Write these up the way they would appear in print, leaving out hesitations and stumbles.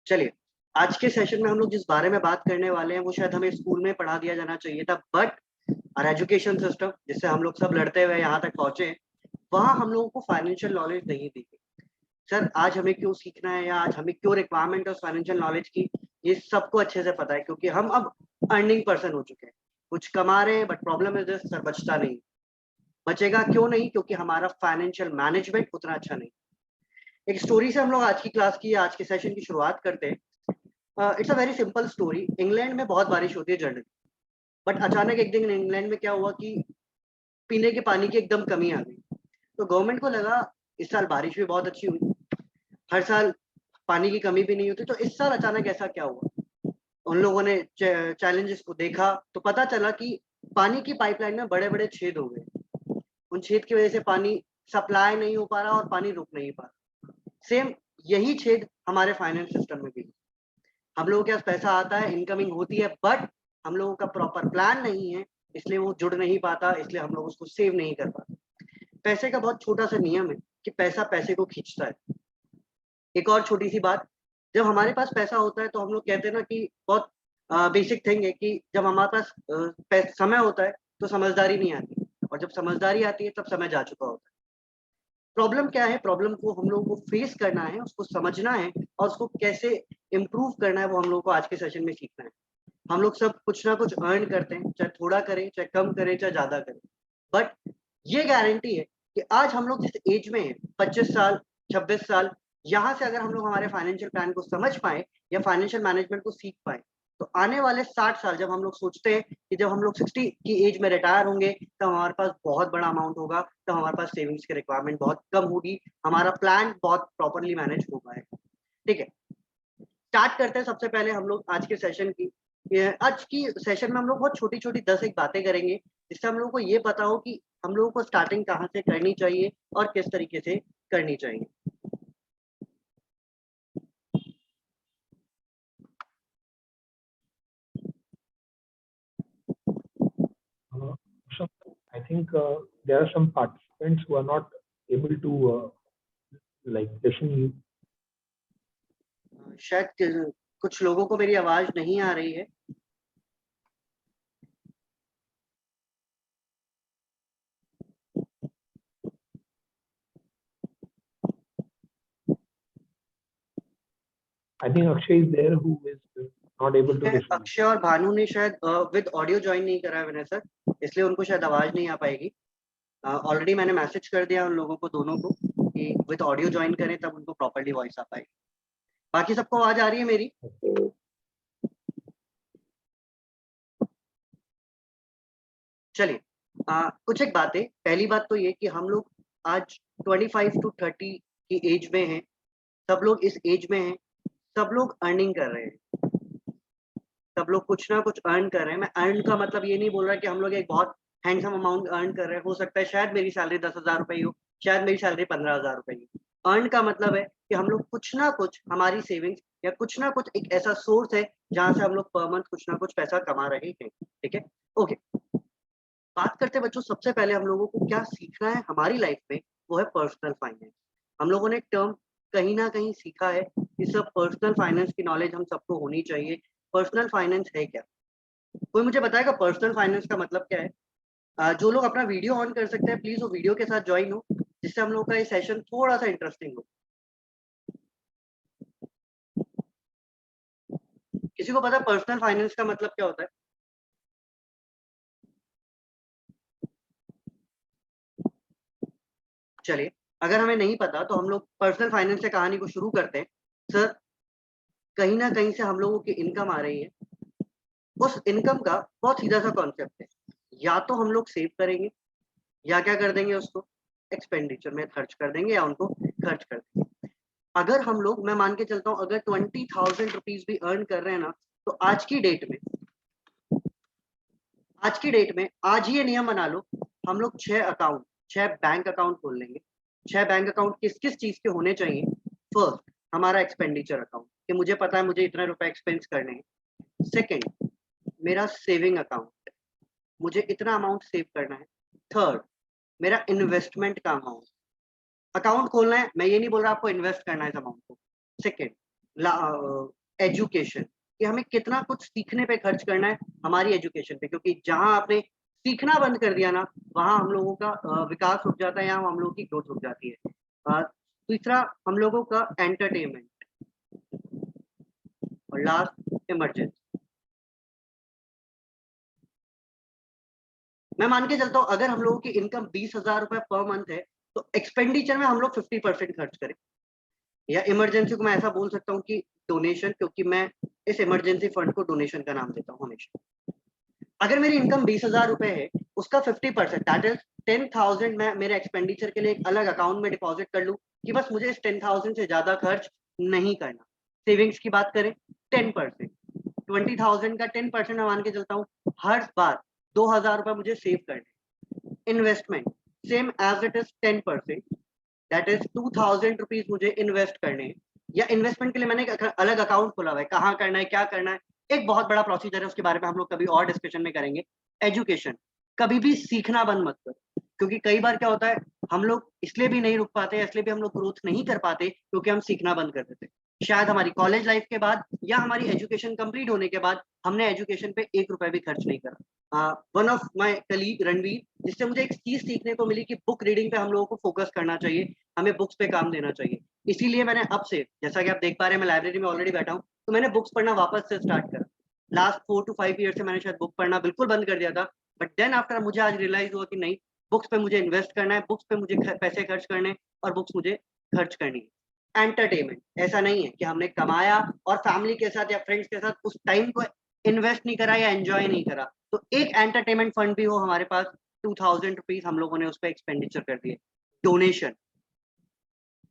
चलिए, आज के सेशन में हम लोग जिस बारे में बात करने वाले हैं वो शायद हमें स्कूल में पढ़ा दिया जाना चाहिए था, बट और एजुकेशन सिस्टम जिससे हम लोग सब लड़ते हुए यहाँ तक पहुंचे, वहां हम लोगों को फाइनेंशियल नॉलेज नहीं दी गई। सर, आज हमें क्यों सीखना है या आज हमें क्यों रिक्वायरमेंट है उस फाइनेंशियल नॉलेज की, ये सबको अच्छे से पता है क्योंकि हम अब अर्निंग पर्सन हो चुके हैं। कुछ कमा रहे हैं but problem is this, sir बचता नहीं। बचेगा क्यों नहीं? क्योंकि हमारा फाइनेंशियल मैनेजमेंट उतना अच्छा नहीं। एक स्टोरी से हम लोग आज की क्लास की आज के सेशन की शुरुआत करते हैं। It's a very simple story. England में बहुत बारिश होती है जनरली, बट अचानक एक दिन इंग्लैंड में क्या हुआ कि पीने के पानी की एकदम कमी आ गई। तो गवर्नमेंट को लगा इस साल बारिश भी बहुत अच्छी हुई, हर साल पानी की कमी भी नहीं होती, तो इस साल अचानक ऐसा क्या हुआ? उन लोगों ने चैलेंजेस को देखा तो पता चला कि पानी की पाइपलाइन में बड़े बड़े छेद हो गए। उन छेद की वजह से पानी सप्लाई नहीं हो पा रहा और पानी रुक नहीं पा रहा। सेम यही छेद हमारे फाइनेंस सिस्टम में भी। हम लोगों के पास पैसा आता है, इनकमिंग होती है, बट हम लोगों का प्रॉपर प्लान नहीं है, इसलिए वो जुड़ नहीं पाता, इसलिए हम लोग उसको सेव नहीं कर पाते। पैसे का बहुत छोटा सा नियम है कि पैसा पैसे को खींचता है। एक और छोटी सी बात, जब हमारे पास पैसा होता है तो हम लोग कहते हैं ना कि बहुत बेसिक थिंग है कि जब हमारे पास समय होता है तो समझदारी नहीं आती, और जब समझदारी आती है तब समय जा चुका होता है। प्रॉब्लम क्या है? प्रॉब्लम को हम लोगों को फेस करना है, उसको समझना है और उसको कैसे इम्प्रूव करना है वो हम लोगों को आज के सेशन में सीखना है। हम लोग सब कुछ ना कुछ अर्न करते हैं, चाहे थोड़ा करें, चाहे कम करें, चाहे ज्यादा करें, बट ये गारंटी है कि आज हम लोग जिस एज में हैं, 25 साल, 26 साल, यहाँ से अगर हम लोग हमारे फाइनेंशियल प्लान को समझ पाए या फाइनेंशियल मैनेजमेंट को सीख पाए, तो आने वाले 60 साल जब हम लोग सोचते हैं कि जब हम लोग 60 की एज में रिटायर होंगे तब हमारे पास बहुत बड़ा अमाउंट होगा, तब हमारे पास सेविंग्स की रिक्वायरमेंट बहुत कम होगी, हमारा प्लान बहुत प्रॉपरली मैनेज हो पाएगा। ठीक है, स्टार्ट करते हैं। सबसे पहले हम लोग आज के सेशन की आज की सेशन में हम लोग बहुत छोटी छोटी 10 एक बातें करेंगे जिससे हम लोगों को ये पता हो कि हम लोगों को स्टार्टिंग कहाँ से करनी चाहिए और किस तरीके से करनी चाहिए। So I think there are some participants who are not able to listen. शायद कुछ लोगों को मेरी आवाज नहीं आ रही है। I think Akshay is there who is not able to listen. Akshay और भानु ने शायद विद ऑडियो ज्वाइन नहीं करा है विनय सर, इसलिए उनको शायद आवाज नहीं आ पाएगी। ऑलरेडी मैंने मैसेज कर दिया उन लोगों को, दोनों को, कि विद ऑडियो ज्वाइन करें तब उनको प्रॉपर्ली वॉइस आ पाएगी। बाकी सबको आवाज आ रही है मेरी? चलिए, कुछ एक बातें। पहली बात तो ये कि हम लोग आज 25 to 30 की एज में हैं, सब लोग इस एज में हैं, सब लोग अर्निंग कर रहे हैं, सब लोग कुछ ना कुछ अर्न कर रहे हैं। मैं अर्न का मतलब ये नहीं बोल रहा कि हम लोग एक बहुत हैंडसम अमाउंट अर्न कर रहे हैं। हो सकता है शायद मेरी सैलरी 10,000 रुपये हो, शायद मेरी सैलरी 15,000 रुपये हो। अर्न का मतलब है कि हम लोग कुछ ना कुछ, हमारी सेविंग्स या कुछ ना कुछ एक ऐसा सोर्स है जहां से हम लोग पर मंथ कुछ ना कुछ पैसा कमा रहे हैं। ठीक है, ओके। बात करते हैं बच्चों, सबसे पहले हम लोगों को क्या सीखना है हमारी लाइफ में, वो है पर्सनल फाइनेंस। हम लोगों ने एक टर्म कहीं ना कहीं सीखा है कि सब पर्सनल फाइनेंस की नॉलेज हम सबको होनी चाहिए। पर्सनल फाइनेंस है क्या? कोई मुझे बताएगा पर्सनल फाइनेंस का मतलब क्या है? जो लोग अपना वीडियो ऑन कर सकते हैं प्लीज वो वीडियो के साथ ज्वाइन हो, जिससे हम लोग का ये सेशन थोड़ा सा इंटरेस्टिंग हो। किसी को पता है पर्सनल फाइनेंस का मतलब क्या होता है? चलिए, अगर हमें नहीं पता तो हम लोग पर्सनल फाइनेंस से कहानी को शुरू करते हैं। सर, कहीं ना कहीं से हम लोगों की इनकम आ रही है, उस इनकम का बहुत सीधा सा कॉन्सेप्ट है, या तो हम लोग सेव करेंगे या क्या कर देंगे, उसको एक्सपेंडिचर में खर्च कर देंगे या उनको खर्च कर देंगे। अगर हम लोग, मैं मान के चलता हूँ, अगर 20,000 रुपीज भी अर्न कर रहे हैं ना, तो आज की डेट में आज ही ये नियम बना लो, हम लोग 6 बैंक अकाउंट खोल लेंगे। 6 बैंक अकाउंट किस किस चीज के होने चाहिए? फर्स्ट, हमारा एक्सपेंडिचर अकाउंट, कि मुझे पता है मुझे इतने रुपए एक्सपेंस करने हैं। सेकेंड, मेरा सेविंग अकाउंट, मुझे इतना अमाउंट सेव करना है। थर्ड, मेरा इन्वेस्टमेंट का अमाउंट। अकाउंट खोलना है, मैं ये नहीं बोल रहा आपको इन्वेस्ट करना है इस अमाउंट को। सेकेंड, एजुकेशन, कि हमें कितना कुछ सीखने पे खर्च करना है हमारी एजुकेशन पे, क्योंकि जहां आपने सीखना बंद कर दिया ना, वहां हम लोगों का विकास रुक जाता है या हम लोगों की ग्रोथ रुक जाती है। तीसरा हम लोगों का एंटरटेनमेंट, और लास्ट इमरजेंसी। मैं मान के चलता हूँ अगर हम लोगों की इनकम 20,000 रुपए पर मंथ है, तो एक्सपेंडिचर में हम लोग 50% खर्च करें, या इमरजेंसी को मैं ऐसा बोल सकता हूँ कि डोनेशन, क्योंकि मैं इस इमरजेंसी फंड को डोनेशन का नाम देता हूँ हमेशा। अगर मेरी इनकम 20,000 रुपए है, उसका 50% दैट इज 10,000 मैं मेरे एक्सपेंडिचर के लिए एक अलग अकाउंट में डिपॉजिट कर लूं कि बस मुझे इस 10,000 से ज्यादा खर्च नहीं करना। सेविंग्स की बात करें 10%, 20,000 का 10% मैं मान के चलता हूँ, हर बार 2,000 रुपए मुझे सेव करने। Investment same as it is 10%, that is 2,000 rupees मुझे इन्वेस्ट करने, या इन्वेस्टमेंट के लिए मैंने एक अलग अकाउंट खोला हुआ है, कहाँ करना है क्या करना है, एक बहुत बड़ा प्रोसीजर है, उसके बारे में हम लोग कभी और डिस्कशन में करेंगे। एजुकेशन, कभी भी सीखना बंद मत करो, क्योंकि कई बार क्या होता है हम लोग इसलिए भी नहीं रुक पाते, इसलिए भी हम लोग ग्रोथ नहीं कर पाते क्योंकि हम सीखना बंद कर देते। शायद हमारी कॉलेज लाइफ के बाद या हमारी एजुकेशन कंप्लीट होने के बाद हमने एजुकेशन पे 1 रुपए भी खर्च नहीं करा। One of my colleague Ranveer, जिससे मुझे एक चीज सीखने को मिली कि बुक रीडिंग पे हम लोगों को फोकस करना चाहिए, हमें बुक्स पे काम देना चाहिए। इसीलिए मैंने अब से, जैसा कि आप देख पा रहे हैं, मैं लाइब्रेरी में ऑलरेडी बैठा हूँ, तो मैंने बुक्स पढ़ना वापस से स्टार्ट करा। लास्ट 4 to 5 ईयर से मैंने शायद बुक पढ़ना बिल्कुल बंद कर दिया था, बट देन आफ्टर मुझे आज रियलाइज हुआ कि नहीं, बुक्स पे मुझे इन्वेस्ट करना है, बुक्स पे मुझे पैसे खर्च करने, और बुक्स मुझे खर्च करनी है। एंटरटेनमेंट, ऐसा नहीं है कि हमने कमाया और फैमिली के साथ या फ्रेंड्स के साथ उस टाइम को इन्वेस्ट नहीं करा या एंजॉय नहीं करा, तो एक एंटरटेनमेंट फंड भी हो हमारे पास, 2,000 रुपीज हम लोगों ने उस पर एक्सपेंडिचर कर दिए। डोनेशन,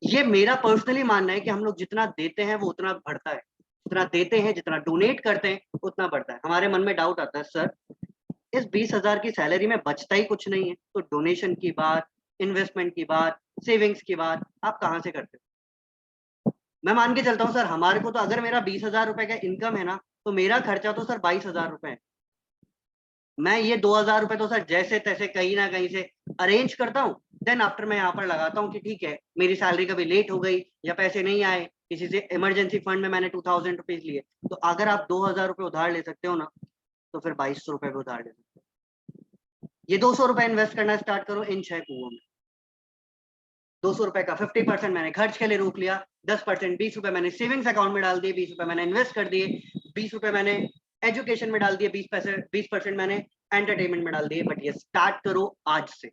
ये मेरा पर्सनली मानना है कि हम लोग जितना देते हैं वो उतना बढ़ता है, जितना देते हैं जितना डोनेट करते हैं उतना बढ़ता है। हमारे मन में डाउट आता है, सर इस 20,000 की सैलरी में बचता ही कुछ नहीं है, तो डोनेशन की बात, इन्वेस्टमेंट की बात, सेविंग्स की बात आप कहाँ से करते हो? मैं मान के चलता हूँ सर, हमारे को तो अगर मेरा 20,000 रुपए का इनकम है ना, तो मेरा खर्चा तो सर 22,000 रुपए है। मैं ये 2,000 रुपए तो सर जैसे तैसे कहीं ना कहीं से अरेंज करता हूँ, देन आफ्टर मैं यहाँ पर लगाता हूँ कि ठीक है मेरी सैलरी कभी लेट हो गई या पैसे नहीं आए, किसी से इमरजेंसी फंड में मैंने 2,000 रुपीज लिए, तो अगर आप 2,000 रुपए उधार ले सकते हो ना, तो फिर 2,200 रुपए भी उधार ले सकते हो। ये 200 रुपए इन्वेस्ट करना स्टार्ट करो इन 6 कुओं में। 200 रुपए का 50% मैंने खर्च के लिए रोक लिया, 10% 20 रुपए मैंने सेविंग्स अकाउंट में डाल दिए, 20 रुपए मैंने इन्वेस्ट कर दिए, 20 रुपए मैंने एजुकेशन में डाल दिए, 20% मैंने एंटरटेनमेंट में डाल दिए। बट ये स्टार्ट करो आज से,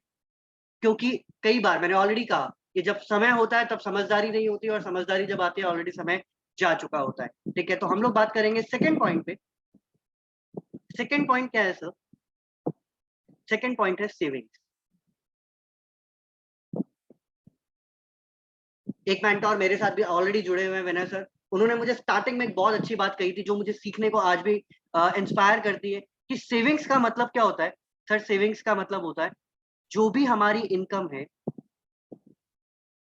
क्योंकि कई बार मैंने ऑलरेडी कहा कि जब समय होता है तब समझदारी नहीं होती, और समझदारी जब आती है ऑलरेडी समय जा चुका होता है। ठीक है, तो हम लोग बात करेंगे सेकेंड पॉइंट पे। सेकेंड पॉइंट क्या है सर? सेकेंड पॉइंट है सेविंग्स। एक मेंटोर मेरे साथ भी ऑलरेडी जुड़े हुए हैं, विनय सर, उन्होंने मुझे स्टार्टिंग में एक बहुत अच्छी बात कही थी जो मुझे सीखने को आज भी इंस्पायर करती है, कि सेविंग्स का मतलब क्या होता है। सर सेविंग्स का मतलब होता है जो भी हमारी इनकम है,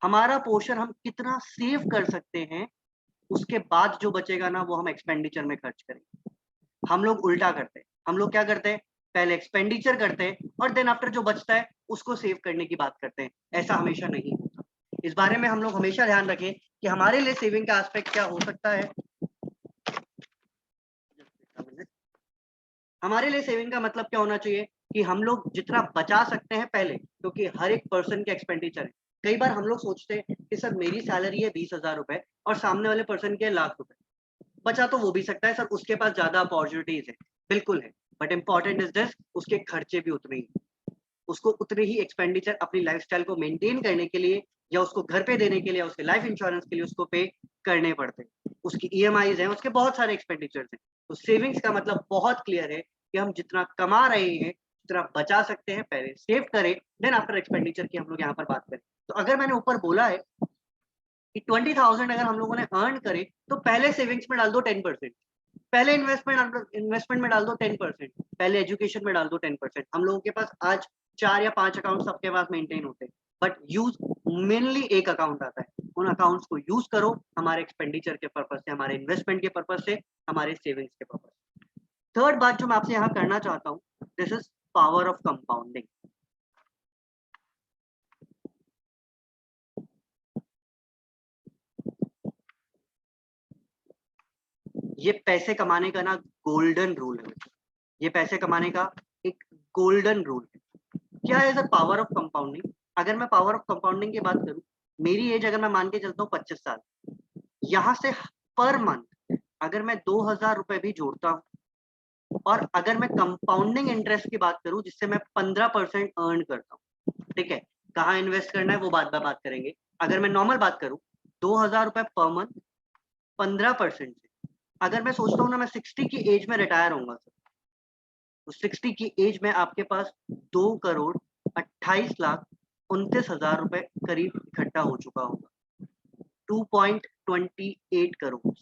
हमारा पोर्शन हम कितना सेव कर सकते हैं, उसके बाद जो बचेगा ना वो हम एक्सपेंडिचर में खर्च करेंगे। हम लोग उल्टा करते हैं, हम लोग क्या करते हैं, पहले एक्सपेंडिचर करते हैं और देन आफ्टर जो बचता है उसको सेव करने की बात करते हैं। ऐसा हमेशा नहीं होता। इस बारे में हम लोग हमेशा ध्यान रखें कि हमारे लिए सेविंग का एस्पेक्ट क्या हो सकता है। हमारे लिए सेविंग का मतलब क्या होना चाहिए कि हम लोग जितना बचा सकते हैं पहले, क्योंकि हर एक पर्सन के एक्सपेंडिचर है। कई बार हम लोग सोचते हैं कि सर मेरी सैलरी है 20,000 रुपए और सामने वाले पर्सन के लाख रुपए, बचा तो वो भी सकता है सर, उसके पास ज्यादा अपॉर्चुनिटीज है, बिल्कुल है, बट इंपॉर्टेंट इज दिस, उसके खर्चे भी उतने ही, उसको उतने ही एक्सपेंडिचर अपनी लाइफस्टाइल को मेंटेन करने के लिए, या उसको घर पे देने के लिए, उसके लाइफ इंश्योरेंस के लिए उसको पे करने पड़ते हैं, उसकी ईएमआईज हैं, उसके बहुत सारे एक्सपेंडिचर्स हैं। तो सेविंग्स का मतलब बहुत क्लियर है कि हम जितना कमा रहे हैं, जितना बचा सकते हैं पहले सेव करें, देन आफ्टर एक्सपेंडिचर की हम लोग यहाँ पर बात करें। तो अगर मैंने ऊपर बोला है कि 20,000 अगर हम लोगों ने अर्न करे, तो पहले सेविंग्स में डाल दो 10%, पहले इन्वेस्टमेंट में डाल दो 10%, पहले एजुकेशन में डाल दो 10%। हम लोगों के पास आज 4 या 5 अकाउंट सबके पास मेंटेन होते हैं, बट यूज मेनली एक अकाउंट आता है। उन अकाउंट्स को यूज करो हमारे एक्सपेंडिचर के पर्पज से, हमारे इन्वेस्टमेंट के पर्पज से, हमारे सेविंग्स के पर्पज से। थर्ड बात जो मैं आपसे यहाँ करना चाहता हूँ, this is power of compounding. ये पैसे कमाने का ना गोल्डन रूल है, ये पैसे कमाने का एक गोल्डन रूल है। क्या है द पावर ऑफ कंपाउंडिंग? अगर मैं पावर ऑफ कंपाउंडिंग की बात करूं, मेरी एज अगर मैं मान के चलता हूँ 25 साल, यहाँ से पर मंथ अगर मैं 2000 रुपए भी जोड़ता हूँ और अगर मैं कंपाउंडिंग इंटरेस्ट की बात करूं जिससे मैं 15% अर्न करता हूँ, ठीक है, कहाँ इन्वेस्ट करना है वो बात करेंगे। अगर मैं नॉर्मल बात करूं 2000 रुपए पर मंथ 15% से, अगर मैं सोचता हूँ ना मैं 60 की एज में रिटायर होऊंगा सर, तो 60 की एज में आपके पास 2,28,29,000 रुपए करीब इकट्ठा हो चुका होगा, 2.28 करोड़।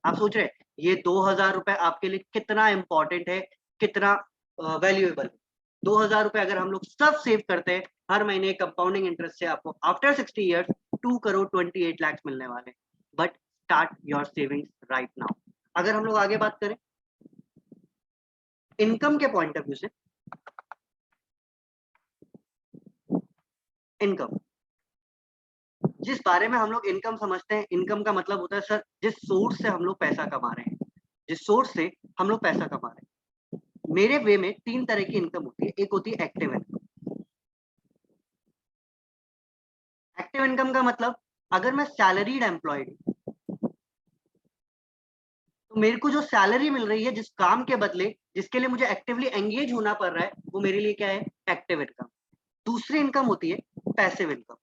आप सोच रहे हैं ये 2000 रुपए आपके लिए कितना इंपॉर्टेंट है, कितना वैल्यूएबल है। 2000 रुपए अगर हम लोग सब सेव करते हैं हर महीने कंपाउंडिंग इंटरेस्ट से, आपको आफ्टर 60 ईयर्स 2,28,00,000 मिलने वाले। But start your savings right now. अगर हम लोग आगे बात करें इनकम के पॉइंट ऑफ व्यू से, इनकम जिस बारे में हम लोग इनकम समझते हैं, इनकम का मतलब होता है सर जिस सोर्स से हम लोग पैसा कमा रहे हैं, जिस सोर्स से हम लोग पैसा कमा रहे हैं। मेरे वे में 3 तरह की इनकम होती है। एक होती है एक्टिव इनकम। एक्टिव इनकम का मतलब अगर मैं सैलरीड एम्प्लॉयड हूं तो मेरे को जो सैलरी मिल रही है जिस काम के बदले, जिसके लिए मुझे एक्टिवली एंगेज होना पड़ रहा है, वो मेरे लिए क्या है? Active income. दूसरी इनकम होती है पैसिव इनकम।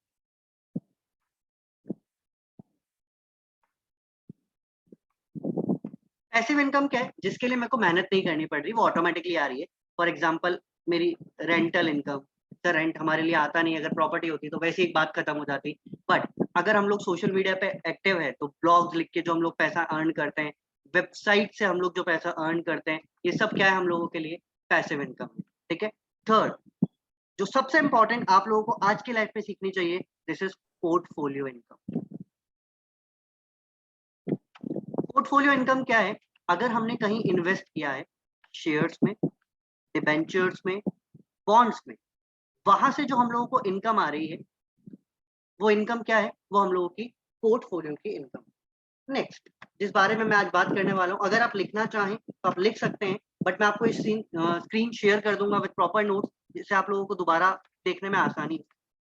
पैसिव इनकम क्या है? जिसके लिए मेरे को मेहनत नहीं करनी पड़ रही, वो ऑटोमेटिकली आ रही है। फॉर एग्जाम्पल मेरी रेंटल इनकम, सर रेंट हमारे लिए आता नहीं, अगर प्रॉपर्टी होती तो वैसे एक बात खत्म हो जाती। बट अगर हम लोग सोशल मीडिया पे एक्टिव है तो ब्लॉग्स लिख के जो हम लोग पैसा अर्न करते हैं, वेबसाइट से हम लोग जो पैसा अर्न करते हैं, ये सब क्या है हम लोगों के लिए? पैसिव इनकम है। ठीक है। थर्ड, जो सबसे इंपॉर्टेंट आप लोगों को आज की लाइफ में सीखनी चाहिए, this is portfolio income. Portfolio income क्या है? अगर हमने कहीं इन्वेस्ट किया है, शेयर्स में, डिबेंचर्स में, बॉन्ड्स में, वहां से जो हम लोगों को इनकम आ रही है, वो इनकम क्या है? वो हम लोगों की पोर्टफोलियो की इनकम। नेक्स्ट, जिस बारे में मैं आज बात करने वाला हूं, अगर आप लिखना चाहें तो आप लिख सकते हैं, बट मैं आपको स्क्रीन शेयर कर दूंगा विद प्रॉपर नोट्स, जिससे आप लोगों को दोबारा देखने में आसानी।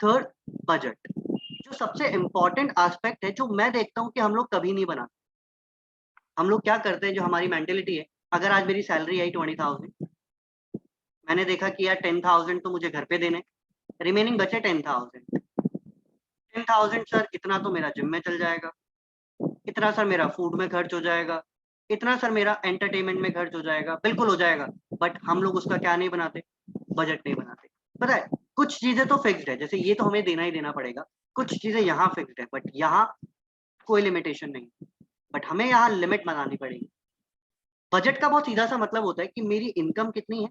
Third, budget. जो सबसे इंपॉर्टेंट एस्पेक्ट है, जो मैं देखता हूं कि हम लोग कभी नहीं बनाते। हम लोग क्या करते हैं, जो हमारी मेंटेलिटी है, अगर आज मेरी सैलरी आई 20,000, मैंने देखा कि यार 10,000 तो मुझे घर पे देने, रिमेनिंग बचे 10,000। 10,000 सर इतना तो मेरा जिम में चल जाएगा, इतना सर मेरा फूड में खर्च हो जाएगा, इतना सर मेरा एंटरटेनमेंट में खर्च हो जाएगा। बिल्कुल हो जाएगा, बट हम लोग उसका क्या नहीं बनाते? बजट नहीं बनाते। पता है कुछ चीजें तो फिक्स्ड है, जैसे ये तो हमें देना ही देना पड़ेगा, कुछ चीजें यहाँ फिक्स्ड है, बट यहाँ कोई लिमिटेशन नहीं, बट हमें यहाँ लिमिट बनानी पड़ेगी। बजट का बहुत सीधा सा मतलब होता है कि मेरी इनकम कितनी है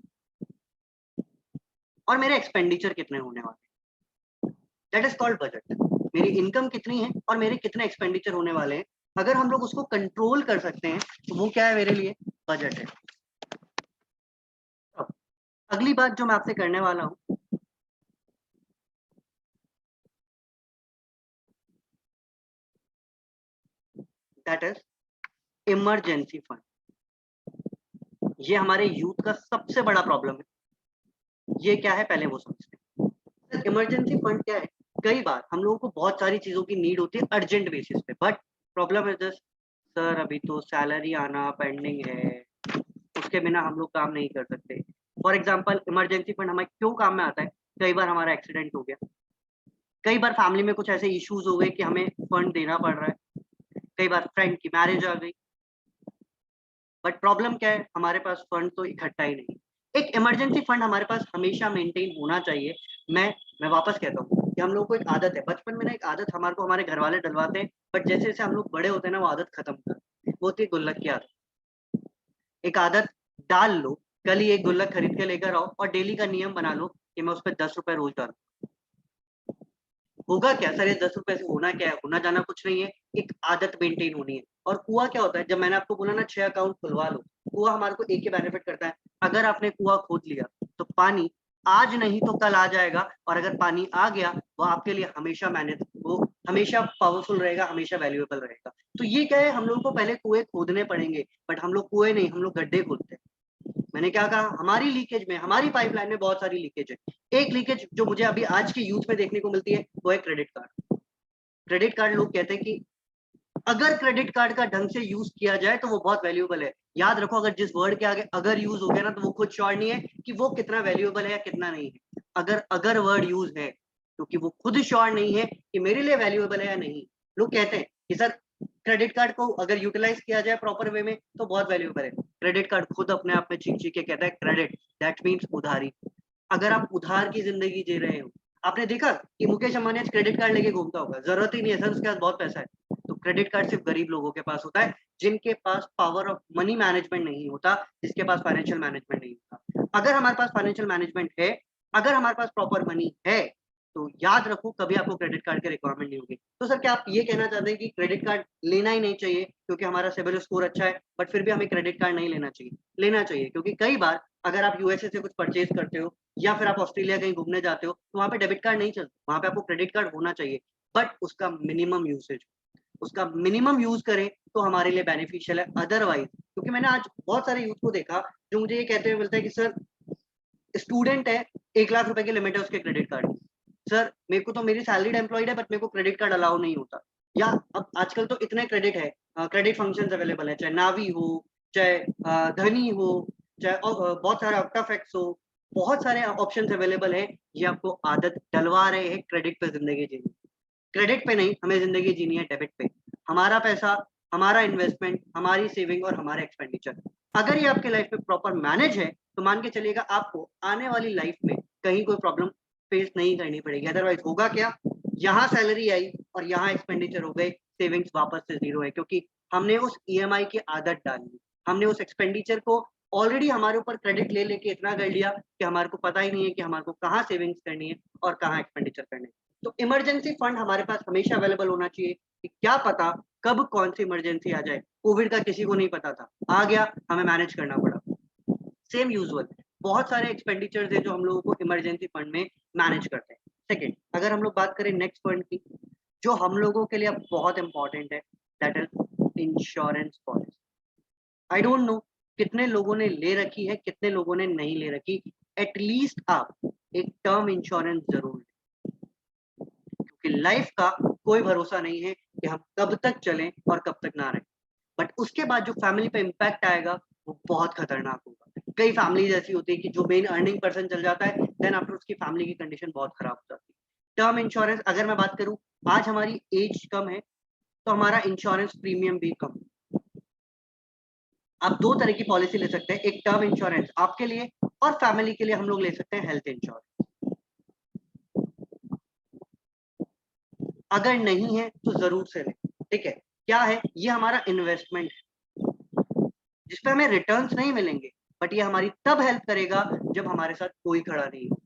और मेरे एक्सपेंडिचर कितने होने वाले, दैट इज कॉल्ड बजट। मेरी इनकम कितनी है और मेरे कितने एक्सपेंडिचर होने वाले हैं, अगर हम लोग उसको कंट्रोल कर सकते हैं तो वो क्या है मेरे लिए? बजट है। अब अगली बात जो मैं आपसे करने वाला हूं, दैट इज इमरजेंसी फंड। ये हमारे यूथ का सबसे बड़ा प्रॉब्लम है। ये क्या है पहले वो समझते हैं। इमरजेंसी फंड क्या है? कई बार हम लोगों को बहुत सारी चीजों की नीड होती है अर्जेंट बेसिस पे, but problem is this, sir अभी तो सैलरी आना पेंडिंग है, उसके बिना हम लोग काम नहीं कर सकते। फॉर एग्जाम्पल इमरजेंसी फंड हमें क्यों काम में आता है? कई बार हमारा एक्सीडेंट हो गया, कई बार फैमिली में कुछ ऐसे इश्यूज हो गए कि हमें फंड देना पड़ रहा है, कई बार फ्रेंड की मैरिज आ गई। बट प्रॉब्लम क्या है? हमारे पास फंड तो इकट्ठा ही नहीं। एक इमरजेंसी फंड हमारे पास हमेशा मेंटेन होना चाहिए। मैं वापस कहता हूँ कि हम लोग को एक आदत है, बचपन में ना एक आदत हमारे को हमारे घर वाले डलवाते हैं, बट जैसे जैसे हम लोग बड़े होते हैं ना वो आदत खत्म होती है। वो होती है गुल्लक की आदत। एक आदत डाल लो, कल ही एक गुल्लक खरीद के लेकर आओ और डेली का नियम बना लो कि मैं उस पर 10 रुपए रोज डालू। होगा क्या सर? ये 10 रुपए से होना क्या है? होना जाना कुछ नहीं है, एक आदत मेंटेन होनी है। और कुआं क्या होता है? जब मैंने आपको बोला ना 6 अकाउंट खुलवा लो, कुआं हमारे को एक ही बेनिफिट करता है, अगर आपने कुआं खोद लिया तो पानी आज नहीं तो कल आ जाएगा, और अगर पानी आ गया वो आपके लिए हमेशा मेहनत, वो हमेशा पावरफुल रहेगा, हमेशा वैल्यूएबल रहेगा। तो ये क्या है, हम लोगों को पहले कुएं खोदने पड़ेंगे, बट हम लोग कुएं नहीं, हम लोग गड्ढे खोदते हैं। मैंने क्या कहा, हमारी लीकेज में, हमारी पाइपलाइन में बहुत सारी लीकेज है। एक लीकेज जो मुझे अभी आज के यूथ में देखने को मिलती है वो है क्रेडिट कार्ड। क्रेडिट कार्ड, लोग कहते हैं कि अगर क्रेडिट कार्ड का ढंग से यूज किया जाए तो वो बहुत वैल्यूएबल है। याद रखो, अगर जिस वर्ड के आगे अगर यूज हो गया ना, तो वो खुद श्योर नहीं है कि वो कितना वैल्यूएबल है या कितना नहीं है। अगर वर्ड यूज है, क्योंकि वो खुद श्योर नहीं है कि मेरे लिए वैल्यूएबल है या नहीं। लोग कहते हैं कि सर क्रेडिट कार्ड को अगर यूटिलाइज किया जाए प्रॉपर वे में तो बहुत वैल्यूएबल है। क्रेडिट कार्ड खुद अपने आप में चीख चीख के कहता है क्रेडिट, दैट मीन्स उधारी। अगर आप उधार की जिंदगी जी रहे हो, आपने देखा कि मुकेश अंबानी आज क्रेडिट कार्ड लेके घूमता होगा, जरूरत ही नहीं है सर, उसके पास बहुत पैसा है। तो क्रेडिट कार्ड सिर्फ गरीब लोगों के पास होता है, जिनके पास पावर ऑफ मनी मैनेजमेंट नहीं होता, जिसके पास फाइनेंशियल मैनेजमेंट नहीं होता। अगर हमारे पास फाइनेंशियल मैनेजमेंट है, अगर हमारे पास प्रॉपर मनी है, तो याद रखो कभी आपको क्रेडिट कार्ड की रिक्वायरमेंट नहीं होगी। तो सर क्या आप ये कहना चाहते हैं कि क्रेडिट कार्ड लेना ही नहीं चाहिए क्योंकि हमारा सिबिल स्कोर अच्छा है, बट फिर भी हमें क्रेडिट कार्ड नहीं लेना चाहिए? लेना चाहिए, क्योंकि कई बार अगर आप यूएसए से कुछ परचेज करते हो या फिर आप ऑस्ट्रेलिया कहीं घूमने जाते हो, तो वहाँ पे डेबिट कार्ड नहीं चलता, वहाँ पे आपको क्रेडिट कार्ड होना चाहिए, बट उसका मिनिमम यूसेज, उसका मिनिमम यूज करें तो हमारे लिए बेनिफिशियल है। अदरवाइज, क्योंकि मैंने आज बहुत सारे यूथ को देखा जो मुझे ये कहते हुए मिलता है कि सर स्टूडेंट है, 1 लाख रुपए की लिमिट है उसके क्रेडिट कार्ड की, सर मेरे को तो, मेरी सैलरीड एम्प्लॉयड है बट मेरे को क्रेडिट कार्ड अलाउ नहीं होता। या अब आजकल तो इतने क्रेडिट है, क्रेडिट फंक्शंस अवेलेबल है, चाहे नावी हो, चाहे धनी हो, चाहे बहुत सारे ऑक्टाफैक्स हो, बहुत सारे ऑप्शंस अवेलेबल है। ये आपको आदत डलवा रहे हैं क्रेडिट पे जिंदगी जीने की। क्रेडिट पे नहीं, हमें जिंदगी जीनी है डेबिट पे। हमारा पैसा, हमारा इन्वेस्टमेंट, हमारी सेविंग और हमारे एक्सपेंडिचर, अगर ये आपके लाइफ में प्रॉपर मैनेज है, तो मान के चलिएगा आपको आने वाली लाइफ में कहीं कोई प्रॉब्लम फेस नहीं करनी पड़ेगी। अदरवाइज होगा क्या, यहाँ सैलरी आई और यहाँ एक्सपेंडिचर हो गए, सेविंग्स वापस से जीरो है, क्योंकि हमने उस ईएमआई की आदत डाली, हमने उस एक्सपेंडिचर को ऑलरेडी हमारे ऊपर क्रेडिट ले लेके इतना कर लिया कि हमारे को पता ही नहीं है कि हमारे को कहाँ सेविंग्स करनी है और कहाँ एक्सपेंडिचर करनी है। तो इमरजेंसी फंड हमारे पास हमेशा अवेलेबल होना चाहिए कि क्या पता कब कौन सी इमरजेंसी आ जाए। कोविड का किसी को नहीं पता था, आ गया, हमें मैनेज करना पड़ा। सेम यूजुअल बहुत सारे एक्सपेंडिचर्स है जो हम लोगों को इमरजेंसी फंड में मैनेज करते हैं। सेकंड, अगर हम लोग बात करें नेक्स्ट पॉइंट की, जो हम लोगों के लिए अब बहुत इंपॉर्टेंट है, that is insurance policy. I don't know कितने लोगों ने ले रखी है, कितने लोगों ने नहीं ले रखी। एटलीस्ट आप एक टर्म इंश्योरेंस जरूर लें, क्योंकि लाइफ का कोई भरोसा नहीं है कि हम कब तक चलें और कब तक ना रहें, बट उसके बाद जो फैमिली पे इम्पैक्ट आएगा वो बहुत खतरनाक होगा। कई फैमिलीज ऐसी होती है कि जो मेन अर्निंग पर्सन चल जाता है, देन आफ्टर उसकी फैमिली की कंडीशन बहुत खराब हो जाती है। टर्म इंश्योरेंस, अगर मैं बात करूं, आज हमारी एज कम है तो हमारा इंश्योरेंस प्रीमियम भी कम। आप दो तरह की पॉलिसी ले सकते हैं, एक टर्म इंश्योरेंस आपके लिए, और फैमिली के लिए हम लोग ले सकते हैं हेल्थ इंश्योरेंस। अगर नहीं है तो जरूर से लें, ठीक है। क्या है, ये हमारा इन्वेस्टमेंट है जिसपे हमें रिटर्न्स नहीं मिलेंगे, बट ये हमारी तब हेल्प करेगा जब हमारे साथ कोई खड़ा नहीं हो।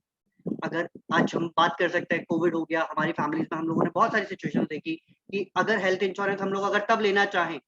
अगर आज हम बात कर सकते हैं, कोविड हो गया, हमारी फैमिलीज में हम लोगों ने बहुत सारी सिचुएशन देखी कि अगर हेल्थ इंश्योरेंस हम लोग अगर तब लेना चाहें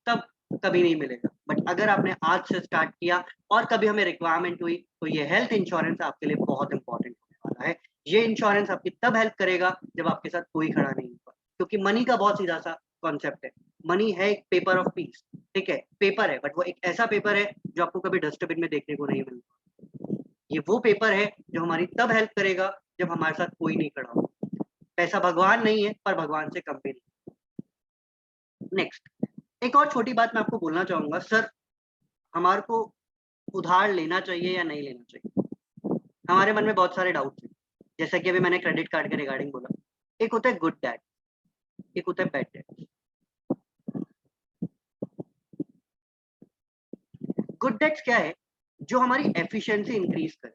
तब कभी नहीं मिलेगा, बट अगर आपने आज से स्टार्ट किया और कभी हमें रिक्वायरमेंट हुई, तो ये हेल्थ इंश्योरेंस आपके लिए बहुत इंपॉर्टेंट होने वाला है। ये इंश्योरेंस आपकी तब हेल्प करेगा जब आपके साथ कोई खड़ा नहीं होगा, क्योंकि मनी का बहुत सीधा सा कॉन्सेप्ट है। मनी है एक पेपर ऑफ पीस, ठीक है, पेपर है, बट वो एक ऐसा पेपर है जो आपको कभी डस्टबिन में देखने को नहीं मिलता। ये वो पेपर है जो हमारी तब हेल्प करेगा जब हमारे साथ कोई नहीं खड़ा हो। पैसा भगवान नहीं है, पर भगवान से कम भी नहीं। नेक्स्ट, एक और छोटी बात मैं आपको बोलना चाहूंगा, सर हमारे को उधार लेना चाहिए या नहीं लेना चाहिए। हमारे मन में बहुत सारे डाउट्स हैं, जैसा कि अभी मैंने क्रेडिट कार्ड के रिगार्डिंग बोला। एक होता है गुड डेट, एक होता है बैड डेट। गुड डेट्स क्या है, जो हमारी एफिशिएंसी इंक्रीज करे,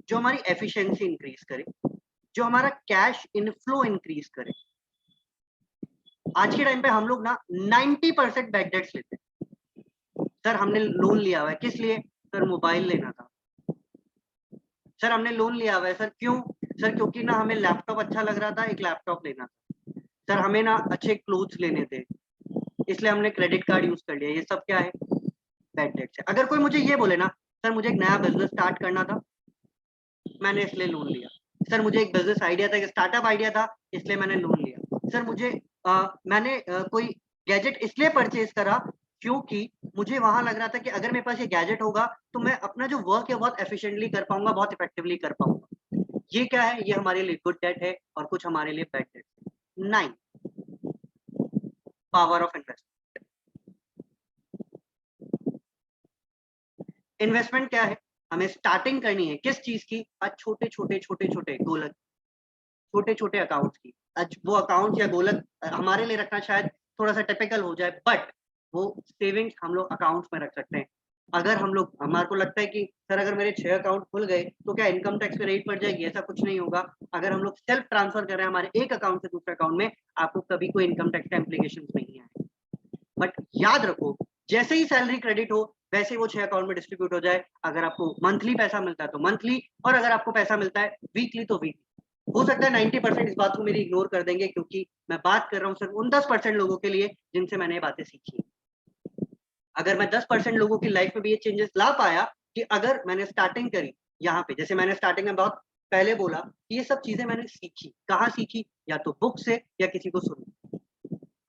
जो हमारी एफिशिएंसी इंक्रीज करे, जो हमारा कैश इनफ्लो इंक्रीज करे। आज के टाइम पे हम लोग ना 90% बैड डेट्स लेते हैं। सर हमने लोन लिया हुआ है, किस लिए? सर मोबाइल लेना था। सर हमने लोन लिया हुआ है, सर क्यों? सर क्योंकि ना हमें लैपटॉप अच्छा लग रहा था, एक लैपटॉप लेना था। सर हमें ना अच्छे क्लोथ्स लेने थे, इसलिए हमने क्रेडिट कार्ड यूज कर लिया। ये सब क्या है? बैड डेट्स है। अगर कोई मुझे ये बोले ना, सर मुझे एक नया बिजनेस स्टार्ट करना था, मैंने इसलिए लोन लिया, सर मुझे एक बिजनेस आइडिया था, एक स्टार्टअप आइडिया था, इसलिए मैंने लोन लिया। सर मुझे मैंने कोई गैजेट इसलिए परचेज करा क्योंकि मुझे वहां लग रहा था कि अगर मेरे पास ये गैजेट होगा तो मैं अपना जो वर्क है बहुत एफिशिएंटली कर पाऊंगा, बहुत इफेक्टिवली कर पाऊंगा। ये क्या है? ये हमारे लिए गुड डेट है और कुछ हमारे लिए बैड डेट है। 9 पावर ऑफ इन्वेस्टमेंट। इन्वेस्टमेंट क्या है? हमें स्टार्टिंग करनी है किस चीज की? आज छोटे छोटे गोलक, छोटे छोटे अकाउंट्स की। आज वो अकाउंट या गोलक हमारे लिए रखना शायद थोड़ा सा टिपिकल हो जाए, बट वो सेविंग्स हम लोग अकाउंट्स में रख सकते हैं। अगर हम लोग, हमारे को लगता है कि सर अगर मेरे 6 अकाउंट खुल गए तो क्या इनकम टैक्स पे रेट पड़ जाएगी? ऐसा कुछ नहीं होगा। अगर हम लोग सेल्फ ट्रांसफर कर रहे हैं हमारे एक अकाउंट से दूसरे अकाउंट में, आपको कभी कोई इनकम टैक्स का इम्प्लीकेशन नहीं आए। बट याद रखो, जैसे ही सैलरी क्रेडिट हो वैसे ही वो 6 अकाउंट में डिस्ट्रीब्यूट हो जाए। अगर आपको मंथली पैसा मिलता है तो मंथली, और अगर आपको पैसा मिलता है वीकली तो वीकली। हो सकता है 90% इस बात को मेरी इग्नोर कर देंगे, क्योंकि मैं बात कर रहा हूँ सिर्फ उन 10% लोगों के लिए जिनसे मैंने ये बातें सीखी। अगर मैं 10% लोगों की लाइफ में भी ये चेंजेस ला पाया कि अगर मैंने स्टार्टिंग करी यहाँ पे, जैसे मैंने स्टार्टिंग में बहुत पहले बोला कि ये सब चीजें मैंने सीखी, कहाँ सीखी? या तो बुक से या किसी को सुन।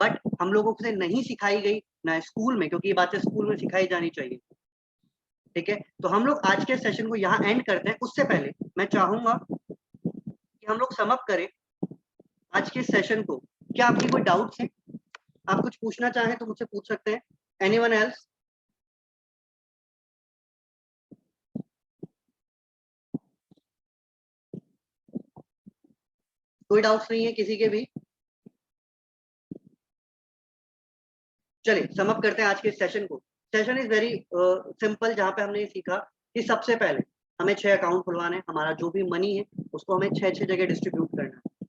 बट हम लोगों से नहीं सिखाई गई ना स्कूल में, क्योंकि ये बातें स्कूल में सिखाई जानी चाहिए। ठीक है, तो हम लोग आज के सेशन को यहाँ एंड करते हैं। उससे पहले मैं चाहूंगा कि हम लोग सम अप करें आज के सेशन को। क्या आपकी कोई डाउट्स है? आप कुछ पूछना चाहें तो मुझसे पूछ सकते हैं। Anyone else? कोई डाउट्स नहीं है किसी के भी? चलिए सम अप करते हैं आज के सेशन को। सेशन इज वेरी सिंपल, जहां पे हमने ये सीखा कि सबसे पहले हमें 6 अकाउंट खुलवाने हैं। हमारा जो भी मनी है उसको हमें 6 जगह डिस्ट्रीब्यूट करना है।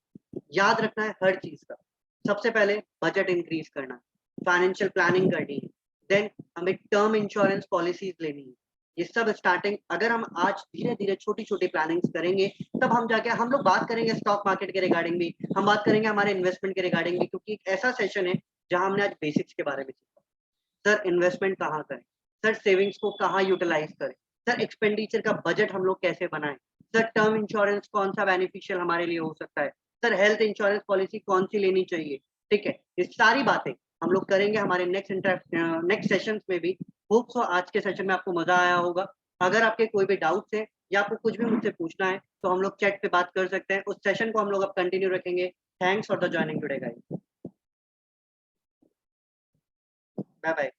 याद रखना है हर चीज का। सबसे पहले बजट इंक्रीज करना है, फाइनेंशियल प्लानिंग करनी है, देन हमें टर्म इंश्योरेंस पॉलिसीज लेनी है। ये सब स्टार्टिंग, अगर हम आज धीरे धीरे छोटी छोटी प्लानिंग्स करेंगे तब हम जाके, हम लोग बात करेंगे स्टॉक मार्केट के रिगार्डिंग भी, हम बात करेंगे हमारे इन्वेस्टमेंट के रिगार्डिंग भी, क्योंकि एक ऐसा सेशन है जहां हमने आज बेसिक्स के बारे में सीखा। सर इन्वेस्टमेंट कहाँ करें? सर सेविंग्स को कहाँ यूटिलाइज करें? सर एक्सपेंडिचर का बजट हम लोग कैसे बनाएं? सर टर्म इंश्योरेंस कौन सा बेनिफिशियल हमारे लिए हो सकता है? सर हेल्थ इंश्योरेंस पॉलिसी कौन सी लेनी चाहिए? ठीक है, ये सारी बातें हम लोग करेंगे हमारे नेक्स्ट सेशंस में भी। होप सो आज के सेशन में आपको मजा आया होगा। अगर आपके कोई भी डाउट्स है या आपको कुछ भी मुझसे पूछना है तो हम लोग चैट पे बात कर सकते हैं। उस सेशन को हम लोग अब कंटिन्यू रखेंगे। Thanks for the joining today guys. Bye bye.